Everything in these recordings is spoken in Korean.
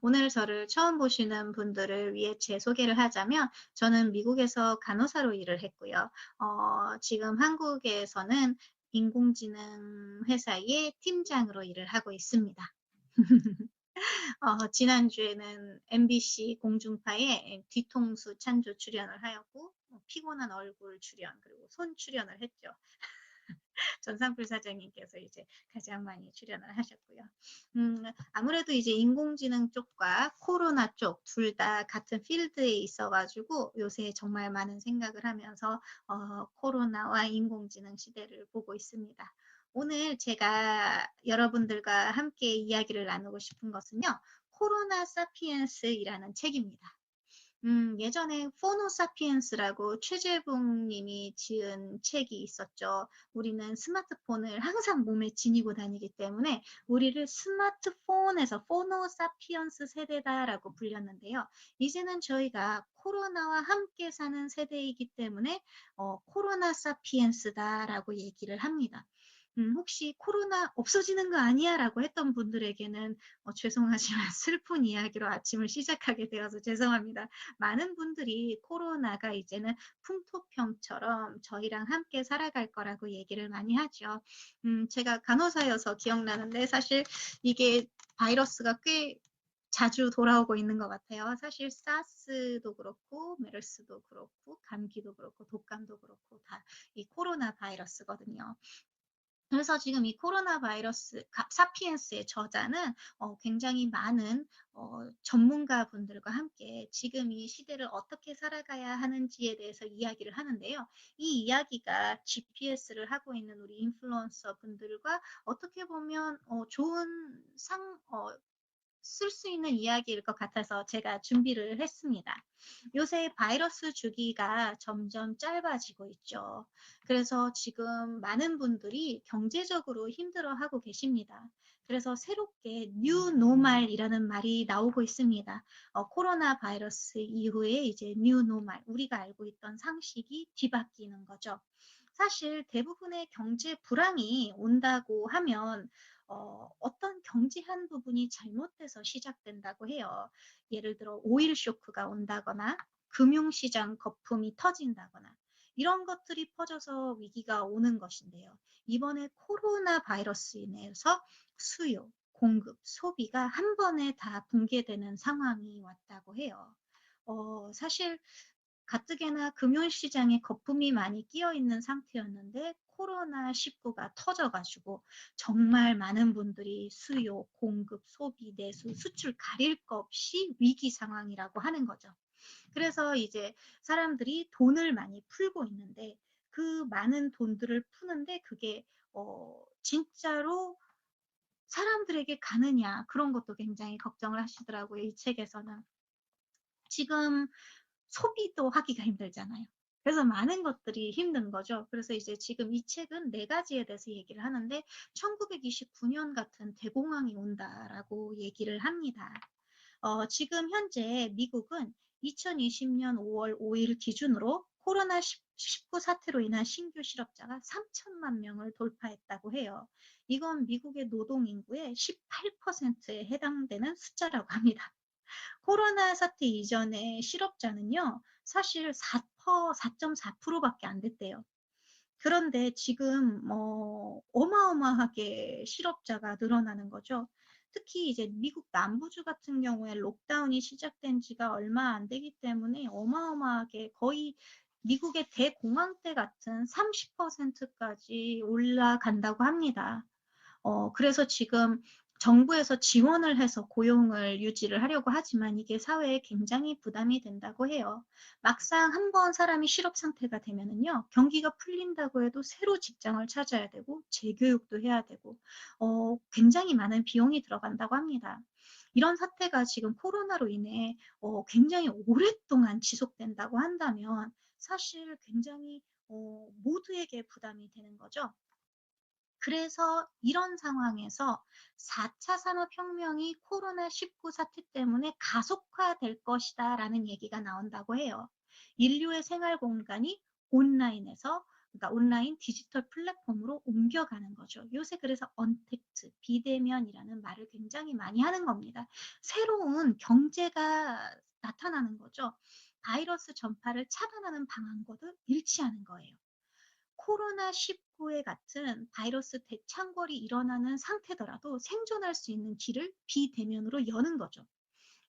오늘 저를 처음 보시는 분들을 위해 제 소개를 하자면 저는 미국에서 간호사로 일을 했고요. 지금 한국에서는 인공지능 회사의 팀장으로 일을 하고 있습니다. 지난주에는 MBC 공중파에 뒤통수 찬조 출연을 하였고 피곤한 얼굴 출연 그리고 손 출연을 했죠. 전상풀 사장님께서 이제 가장 많이 출연을 하셨고요. 아무래도 이제 인공지능 쪽과 코로나 쪽 둘 다 같은 필드에 있어 가지고 요새 정말 많은 생각을 하면서 코로나와 인공지능 시대를 보고 있습니다. 오늘 제가 여러분들과 함께 이야기를 나누고 싶은 것은요. 코로나 사피엔스이라는 책입니다. 예전에 포노 사피엔스라고 최재봉 님이 지은 책이 있었죠. 우리는 스마트폰을 항상 몸에 지니고 다니기 때문에 우리를 스마트폰에서 포노 사피엔스 세대다라고 불렸는데요. 이제는 저희가 코로나와 함께 사는 세대이기 때문에 코로나 사피엔스다라고 얘기를 합니다. 혹시 "코로나 없어지는 거 아니야?"라고 했던 분들에게는 죄송하지만 슬픈 이야기로 아침을 시작하게 되어서 죄송합니다. 많은 분들이 코로나가 이제는 풍토병처럼 저희랑 함께 살아갈 거라고 얘기를 많이 하죠. 제가 간호사여서 기억나는데 사실 이게 바이러스가 꽤 자주 돌아오고 있는 것 같아요. 사실 사스도 그렇고 메르스도 그렇고 감기도 그렇고 독감도 그렇고 다 이 코로나 바이러스거든요. 그래서 지금 이 코로나 바이러스 사피엔스의 저자는 굉장히 많은 전문가분들과 함께 지금 이 시대를 어떻게 살아가야 하는지에 대해서 이야기를 하는데요. 이 이야기가 GPS를 하고 있는 우리 인플루언서 분들과 어떻게 보면 좋은 쓸 수 있는 이야기일 것 같아서 제가 준비를 했습니다. 요새 바이러스 주기가 점점 짧아지고 있죠. 그래서 지금 많은 분들이 경제적으로 힘들어하고 계십니다. 그래서 새롭게 뉴 노멀이라는 말이 나오고 있습니다. 코로나 바이러스 이후에 이제 뉴 노멀, 우리가 알고 있던 상식이 뒤바뀌는 거죠. 사실 대부분의 경제 불황이 온다고 하면 어떤 경제 한 부분이 잘못돼서 시작된다고 해요. 예를 들어 오일 쇼크가 온다거나 금융시장 거품이 터진다거나 이런 것들이 퍼져서 위기가 오는 것인데요. 이번에 코로나 바이러스 인해서 수요, 공급, 소비가 한 번에 다 붕괴되는 상황이 왔다고 해요. 사실 가뜩이나 금융시장에 거품이 많이 끼어 있는 상태였는데 코로나19가 터져 가지고 정말 많은 분들이 수요, 공급, 소비, 내수, 수출 가릴 것 없이 위기 상황이라고 하는 거죠. 그래서 이제 사람들이 돈을 많이 풀고 있는데 그 많은 돈들을 푸는데 그게 진짜로 사람들에게 가느냐 그런 것도 굉장히 걱정을 하시더라고요, 이 책에서는. 지금 소비도 하기가 힘들잖아요. 그래서 많은 것들이 힘든 거죠. 그래서 이제 지금 이 책은 네 가지에 대해서 얘기를 하는데 1929년 같은 대공황이 온다라고 얘기를 합니다. 지금 현재 미국은 2020년 5월 5일 기준으로 코로나19 사태로 인한 신규 실업자가 3천만 명을 돌파했다고 해요. 이건 미국의 노동 인구의 18%에 해당되는 숫자라고 합니다. 코로나 사태 이전에 실업자는요, 사실 4.4%밖에 안 됐대요. 그런데 지금 어마어마하게 실업자가 늘어나는 거죠. 특히 이제 미국 남부주 같은 경우에 록다운이 시작된 지가 얼마 안 되기 때문에 어마어마하게 거의 미국의 대공황 때 같은 30%까지 올라간다고 합니다. 그래서 지금 정부에서 지원을 해서 고용을 유지를 하려고 하지만 이게 사회에 굉장히 부담이 된다고 해요. 막상 한 번 사람이 실업 상태가 되면은요, 경기가 풀린다고 해도 새로 직장을 찾아야 되고 재교육도 해야 되고 굉장히 많은 비용이 들어간다고 합니다. 이런 사태가 지금 코로나로 인해 굉장히 오랫동안 지속된다고 한다면 사실 굉장히 모두에게 부담이 되는 거죠. 그래서 이런 상황에서 4차 산업혁명이 코로나19 사태 때문에 가속화될 것이다라는 얘기가 나온다고 해요. 인류의 생활 공간이 온라인에서 그러니까 온라인 디지털 플랫폼으로 옮겨가는 거죠. 요새 그래서 언택트, 비대면이라는 말을 굉장히 많이 하는 겁니다. 새로운 경제가 나타나는 거죠. 바이러스 전파를 차단하는 방안과도 일치하는 거예요. 코로나19에 같은 바이러스 대창궐이 일어나는 상태더라도 생존할 수 있는 길을 비대면으로 여는 거죠.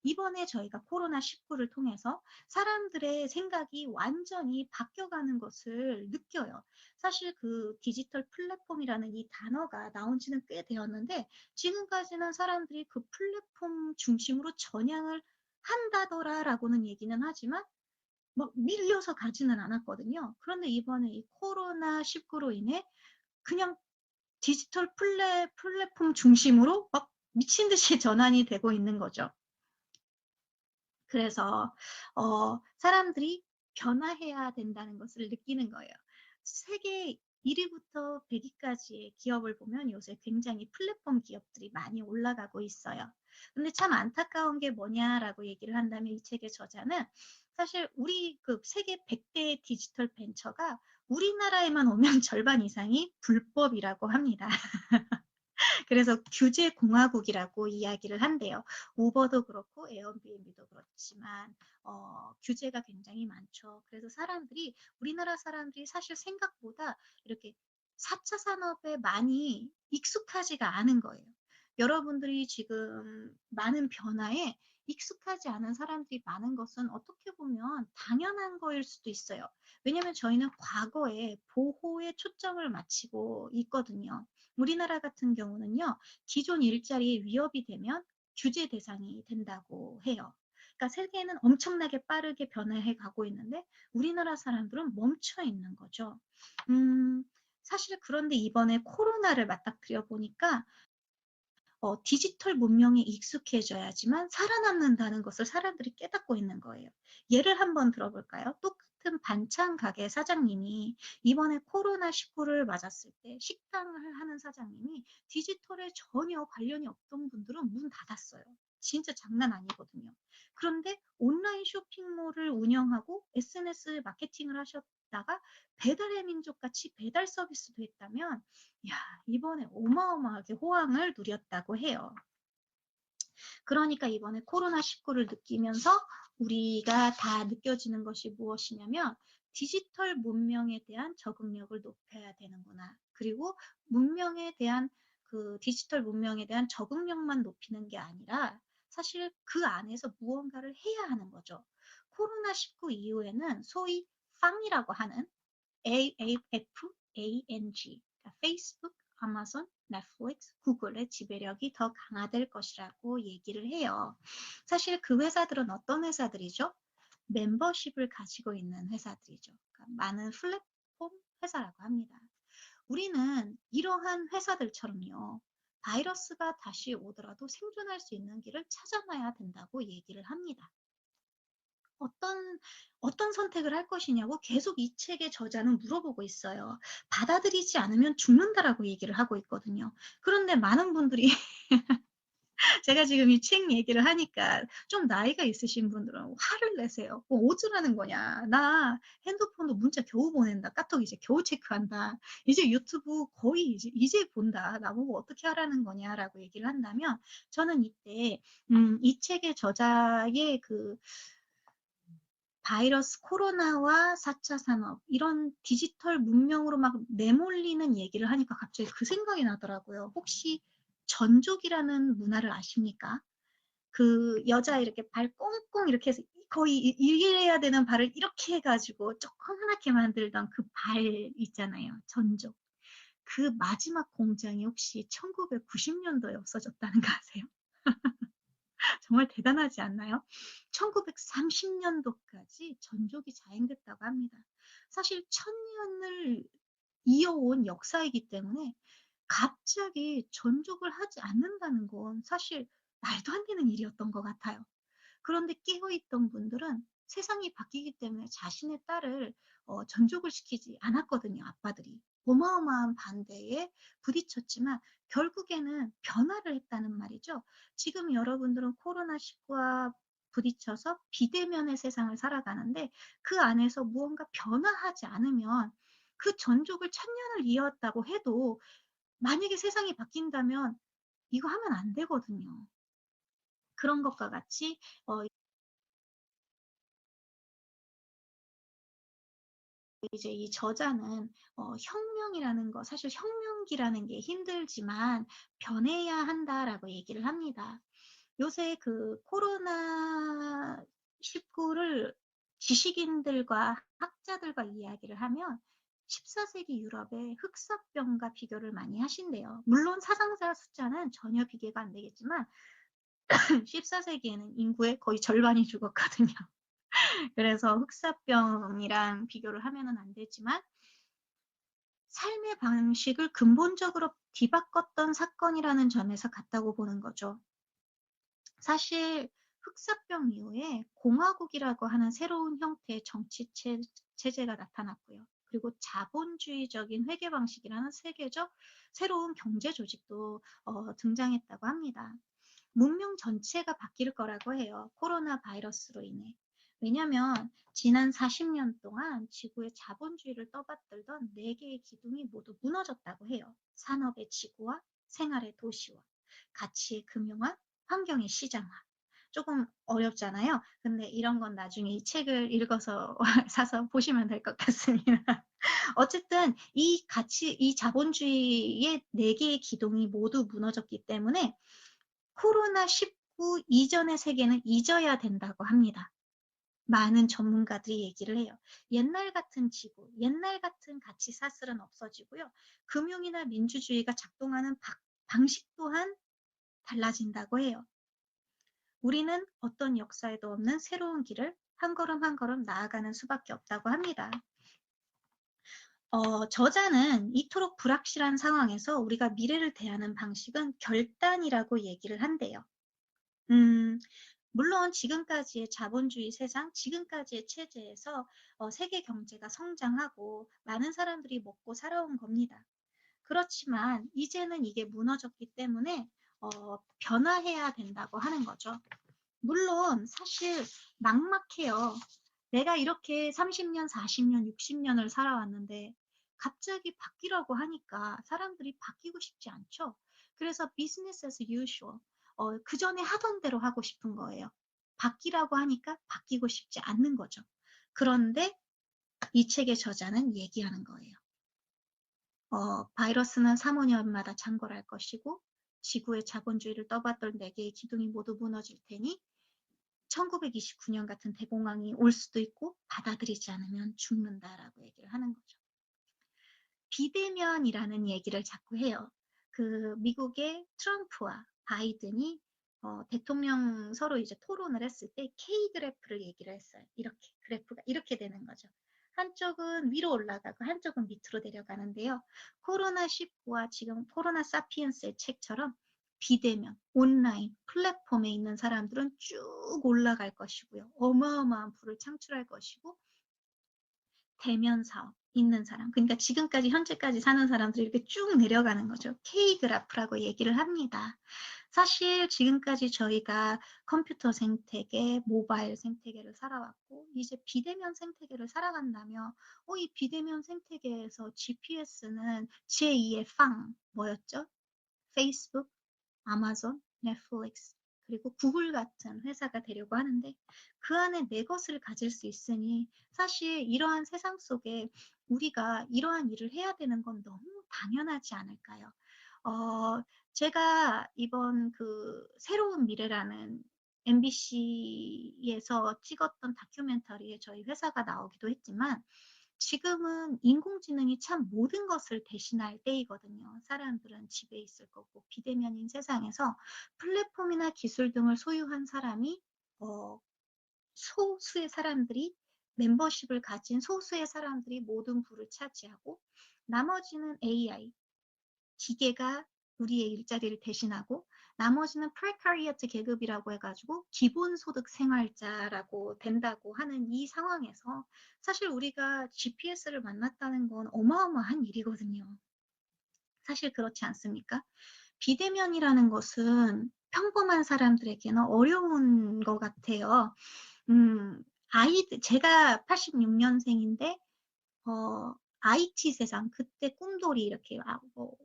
이번에 저희가 코로나19를 통해서 사람들의 생각이 완전히 바뀌어가는 것을 느껴요. 사실 그 디지털 플랫폼이라는 이 단어가 나온 지는 꽤 되었는데 지금까지는 사람들이 그 플랫폼 중심으로 전향을 한다더라라고는 얘기는 하지만 막 밀려서 가지는 않았거든요. 그런데 이번에 이 코로나19로 인해 그냥 디지털 플랫폼 중심으로 막 미친 듯이 전환이 되고 있는 거죠. 그래서 사람들이 변화해야 된다는 것을 느끼는 거예요. 세계 1위부터 100위까지의 기업을 보면 요새 굉장히 플랫폼 기업들이 많이 올라가고 있어요. 근데 참 안타까운 게 뭐냐라고 얘기를 한다면 이 책의 저자는 사실 우리 그 세계 100대 디지털 벤처가 우리나라에만 오면 절반 이상이 불법이라고 합니다. 그래서 규제 공화국이라고 이야기를 한대요. 우버도 그렇고 에어비앤비도 그렇지만 규제가 굉장히 많죠. 그래서 사람들이 우리나라 사람들이 사실 생각보다 이렇게 4차 산업에 많이 익숙하지가 않은 거예요. 여러분들이 지금 많은 변화에 익숙하지 않은 사람들이 많은 것은 어떻게 보면 당연한 거일 수도 있어요. 왜냐하면 저희는 과거에 보호에 초점을 맞추고 있거든요. 우리나라 같은 경우는요, 기존 일자리에 위협이 되면 규제 대상이 된다고 해요. 그러니까 세계는 엄청나게 빠르게 변화해 가고 있는데 우리나라 사람들은 멈춰 있는 거죠. 사실 그런데 이번에 코로나를 맞닥뜨려 보니까 디지털 문명에 익숙해져야지만 살아남는다는 것을 사람들이 깨닫고 있는 거예요. 예를 한번 들어볼까요? 똑같은 반찬 가게 사장님이 이번에 코로나19를 맞았을 때 식당을 하는 사장님이 디지털에 전혀 관련이 없던 분들은 문 닫았어요. 진짜 장난 아니거든요. 그런데 온라인 쇼핑몰을 운영하고 SNS 마케팅을 하셨다가 배달의 민족 같이 배달 서비스도 했다면 야, 이번에 어마어마하게 호황을 누렸다고 해요. 그러니까 이번에 코로나19를 느끼면서 우리가 다 느껴지는 것이 무엇이냐면 디지털 문명에 대한 적응력을 높여야 되는구나. 그리고 문명에 대한 그 디지털 문명에 대한 적응력만 높이는 게 아니라 사실 그 안에서 무언가를 해야 하는 거죠. 코로나19 이후에는 소위 팡이라고 하는 AAFANG, 그러니까 페이스북, 아마존, 넷플릭스, 구글의 지배력이 더 강화될 것이라고 얘기를 해요. 사실 그 회사들은 어떤 회사들이죠? 멤버십을 가지고 있는 회사들이죠. 그러니까 많은 플랫폼 회사라고 합니다. 우리는 이러한 회사들처럼요. 바이러스가 다시 오더라도 생존할 수 있는 길을 찾아놔야 된다고 얘기를 합니다. 어떤 선택을 할 것이냐고 계속 이 책의 저자는 물어보고 있어요. 받아들이지 않으면 죽는다라고 얘기를 하고 있거든요. 그런데 많은 분들이 제가 지금 이 책 얘기를 하니까 좀 나이가 있으신 분들은 화를 내세요. 뭐 어쩌라는 거냐. 나 핸드폰도 문자 겨우 보낸다. 카톡 이제 겨우 체크한다. 이제 유튜브 거의 이제 본다. 나보고 어떻게 하라는 거냐라고 얘기를 한다면 저는 이때 이 책의 저자의 그 바이러스 코로나와 4차 산업 이런 디지털 문명으로 막 내몰리는 얘기를 하니까 갑자기 그 생각이 나더라고요. 혹시 전족이라는 문화를 아십니까? 그 여자 이렇게 발 꽁꽁 이렇게 해서 거의 일해야 되는 발을 이렇게 해가지고 조그맣게 만들던 그 발 있잖아요. 전족. 그 마지막 공장이 혹시 1990년도에 없어졌다는 거 아세요? 정말 대단하지 않나요? 1930년도까지 전족이 자행됐다고 합니다. 사실 1000년을 이어온 역사이기 때문에 갑자기 전족을 하지 않는다는 건 사실 말도 안 되는 일이었던 것 같아요. 그런데 깨어있던 분들은 세상이 바뀌기 때문에 자신의 딸을 전족을 시키지 않았거든요, 아빠들이. 어마어마한 반대에 부딪혔지만 결국에는 변화를 했다는 말이죠. 지금 여러분들은 코로나19와 부딪혀서 비대면의 세상을 살아가는데 그 안에서 무언가 변화하지 않으면 그 전족을 1000년을 이어왔다고 해도 만약에 세상이 바뀐다면 이거 하면 안 되거든요. 그런 것과 같이 이제 이 저자는 혁명이라는 거, 사실 혁명기라는 게 힘들지만 변해야 한다라고 얘기를 합니다. 요새 그 코로나 19를 지식인들과 학자들과 이야기를 하면 14세기 유럽의 흑사병과 비교를 많이 하신대요. 물론 사상자 숫자는 전혀 비교가 안 되겠지만 14세기에는 인구의 거의 절반이 죽었거든요. 그래서 흑사병이랑 비교를 하면은 안 되지만 삶의 방식을 근본적으로 뒤바꿨던 사건이라는 점에서 같다고 보는 거죠. 사실 흑사병 이후에 공화국이라고 하는 새로운 형태의 정치 체제가 나타났고요. 그리고 자본주의적인 회계 방식이라는 세계적 새로운 경제 조직도 등장했다고 합니다. 문명 전체가 바뀔 거라고 해요. 코로나 바이러스로 인해. 왜냐하면 지난 40년 동안 지구의 자본주의를 떠받들던 4개의 기둥이 모두 무너졌다고 해요. 산업의 지구화, 생활의 도시화, 가치의 금융화, 환경의 시장화. 조금 어렵잖아요. 근데 이런 건 나중에 이 책을 읽어서 사서 보시면 될 것 같습니다. 어쨌든 이 자본주의의 4개의 기둥이 모두 무너졌기 때문에 코로나19 이전의 세계는 잊어야 된다고 합니다. 많은 전문가들이 얘기를 해요. 옛날 같은 지구, 옛날 같은 가치 사슬은 없어지고요. 금융이나 민주주의가 작동하는 방식 또한 달라진다고 해요. 우리는 어떤 역사에도 없는 새로운 길을 한 걸음 한 걸음 나아가는 수밖에 없다고 합니다. 저자는 이토록 불확실한 상황에서 우리가 미래를 대하는 방식은 결단이라고 얘기를 한대요. 물론 지금까지의 자본주의 세상, 지금까지의 체제에서 세계 경제가 성장하고 많은 사람들이 먹고 살아온 겁니다. 그렇지만 이제는 이게 무너졌기 때문에 변화해야 된다고 하는 거죠. 물론 사실 막막해요. 내가 이렇게 30년, 40년, 60년을 살아왔는데 갑자기 바뀌라고 하니까 사람들이 바뀌고 싶지 않죠. 그래서 business as usual. 그 전에 하던 대로 하고 싶은 거예요. 바뀌라고 하니까 바뀌고 싶지 않는 거죠. 그런데 이 책의 저자는 얘기하는 거예요. 바이러스는 3, 5년마다 창궐할 것이고 지구의 자본주의를 떠받들 4개의 기둥이 모두 무너질 테니 1929년 같은 대공황이 올 수도 있고 받아들이지 않으면 죽는다라고 얘기를 하는 거죠. 비대면이라는 얘기를 자꾸 해요. 그 미국의 트럼프와 바이든이 대통령 서로 이제 토론을 했을 때 K 그래프를 얘기를 했어요. 이렇게 그래프가 이렇게 되는 거죠. 한쪽은 위로 올라가고 한쪽은 밑으로 내려가는데요. 코로나19와 지금 코로나 사피엔스의 책처럼 비대면, 온라인, 플랫폼에 있는 사람들은 쭉 올라갈 것이고요. 어마어마한 부를 창출할 것이고 대면 사업 있는 사람, 그러니까 지금까지 현재까지 사는 사람들이 이렇게 쭉 내려가는 거죠. K 그래프라고 얘기를 합니다. 사실 지금까지 저희가 컴퓨터 생태계, 모바일 생태계를 살아왔고 이제 비대면 생태계를 살아간다면 이 비대면 생태계에서 GPS는 제2의 뭐였죠? 페이스북, 아마존, 넷플릭스, 그리고 구글 같은 회사가 되려고 하는데 그 안에 내 것을 가질 수 있으니 사실 이러한 세상 속에 우리가 이러한 일을 해야 되는 건 너무 당연하지 않을까요? 제가 이번 그 새로운 미래라는 MBC에서 찍었던 다큐멘터리에 저희 회사가 나오기도 했지만 지금은 인공지능이 참 모든 것을 대신할 때이거든요. 사람들은 집에 있을 거고 비대면인 세상에서 플랫폼이나 기술 등을 소유한 사람이 소수의 사람들이 멤버십을 가진 소수의 사람들이 모든 부를 차지하고 나머지는 AI, 기계가 우리의 일자리를 대신하고 나머지는 프레카리어트 계급이라고 해가지고 기본소득 생활자라고 된다고 하는 이 상황에서 사실 우리가 GPS를 만났다는 건 어마어마한 일이거든요. 사실 그렇지 않습니까? 비대면이라는 것은 평범한 사람들에게는 어려운 것 같아요. 제가 86년생인데 IT 세상, 그때 꿈돌이 이렇게 뭐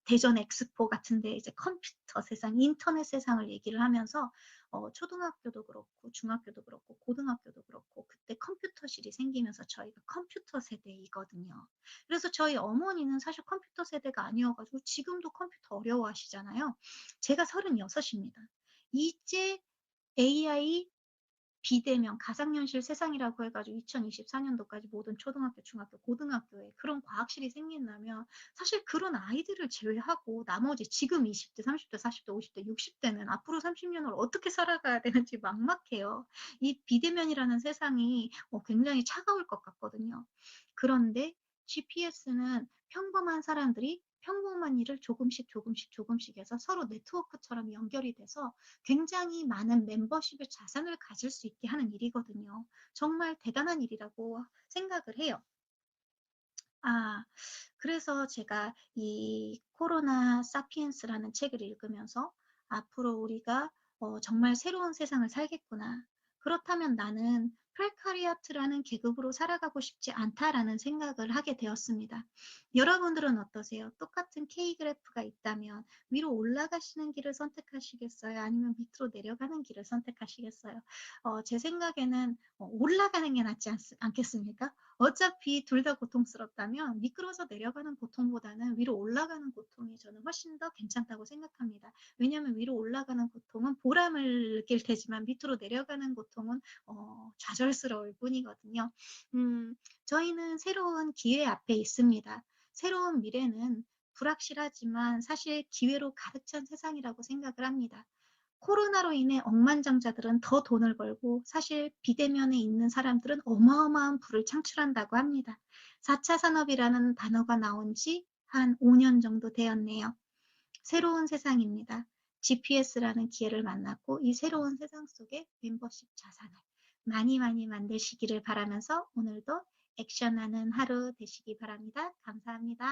대전 엑스포 같은데 이제 컴퓨터 세상, 인터넷 세상을 얘기를 하면서 초등학교도 그렇고 중학교도 그렇고 고등학교도 그렇고 그때 컴퓨터실이 생기면서 저희가 컴퓨터 세대이거든요. 그래서 저희 어머니는 사실 컴퓨터 세대가 아니어가지고 지금도 컴퓨터 어려워하시잖아요. 제가 36입니다. 이제 AI 비대면 가상현실 세상이라고 해가지고 2024년도까지 모든 초등학교, 중학교, 고등학교에 그런 과학실이 생긴다면 사실 그런 아이들을 제외하고 나머지 지금 20대, 30대, 40대, 50대, 60대는 앞으로 30년을 어떻게 살아가야 되는지 막막해요. 이 비대면이라는 세상이 굉장히 차가울 것 같거든요. 그런데 GPS는 평범한 사람들이 평범한 일을 조금씩 해서 서로 네트워크처럼 연결이 돼서 굉장히 많은 멤버십의 자산을 가질 수 있게 하는 일이거든요. 정말 대단한 일이라고 생각을 해요. 아, 그래서 제가 이 코로나 사피엔스라는 책을 읽으면서 앞으로 우리가 정말 새로운 세상을 살겠구나. 그렇다면 나는 펠카리아트라는 계급으로 살아가고 싶지 않다라는 생각을 하게 되었습니다. 여러분들은 어떠세요? 똑같은 K그래프가 있다면 위로 올라가시는 길을 선택하시겠어요? 아니면 밑으로 내려가는 길을 선택하시겠어요? 제 생각에는 올라가는 게 낫지 않겠습니까? 어차피 둘 다 고통스럽다면 미끄러져 내려가는 고통보다는 위로 올라가는 고통이 저는 훨씬 더 괜찮다고 생각합니다. 왜냐하면 위로 올라가는 고통은 보람을 느낄 테지만 밑으로 내려가는 고통은 좌절스러울 뿐이거든요. 저희는 새로운 기회 앞에 있습니다. 새로운 미래는 불확실하지만 사실 기회로 가득 찬 세상이라고 생각을 합니다. 코로나로 인해 억만장자들은 더 돈을 벌고 사실 비대면에 있는 사람들은 어마어마한 부를 창출한다고 합니다. 4차 산업이라는 단어가 나온 지 한 5년 정도 되었네요. 새로운 세상입니다. GPS라는 기회를 만났고 이 새로운 세상 속에 멤버십 자산을 많이 많이 만드시기를 바라면서 오늘도 액션하는 하루 되시기 바랍니다. 감사합니다.